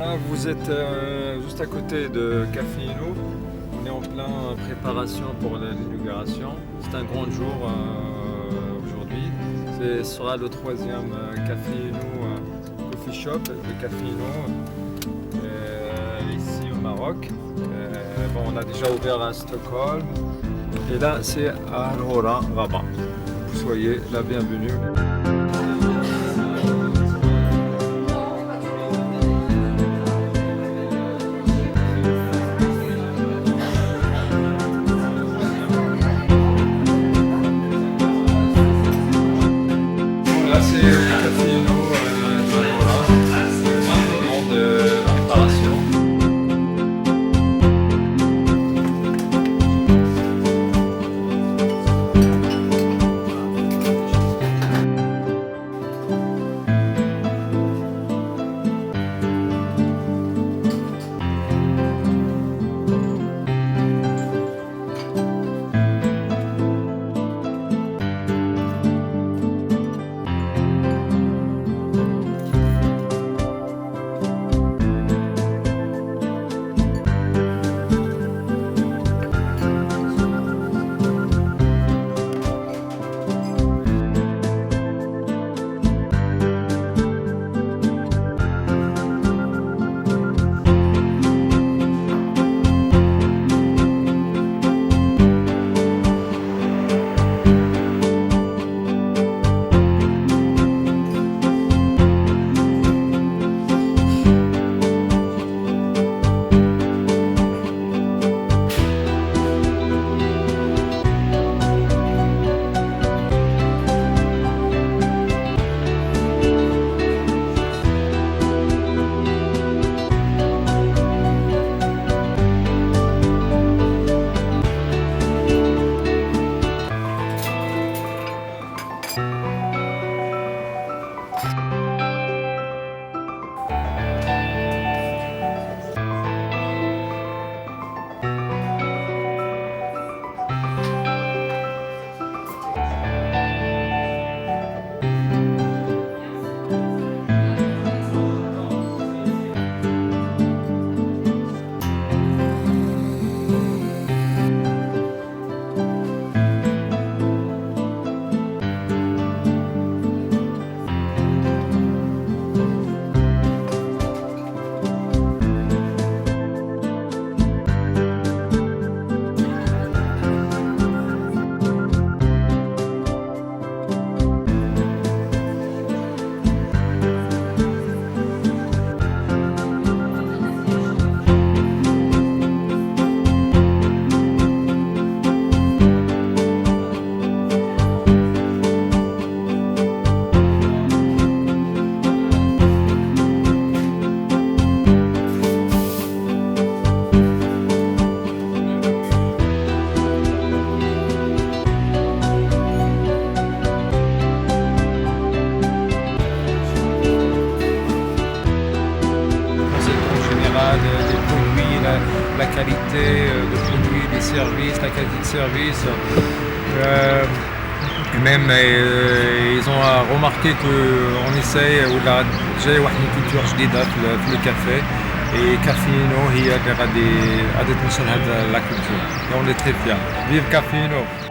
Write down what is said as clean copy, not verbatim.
Là, vous êtes juste à côté de CAFEINO. On est en plein préparation pour l'inauguration. C'est un grand jour aujourd'hui. Ce sera le troisième CAFEINO Coffee Shop de CAFEINO ici au Maroc. On a déjà ouvert à Stockholm. Et là, c'est à Rabat. Vous soyez la bienvenue. Là, c'est CAFEINO de préparation. Des produits, la qualité de produits, des services, la qualité de service. Et même ils ont remarqué qu'on essaye ولا جاي واحد الكولتور جديدة في الكافي et CAFEINO هي اللي غادي تنشر هذا لا كولتور. On est très fiers. Vive CAFEINO!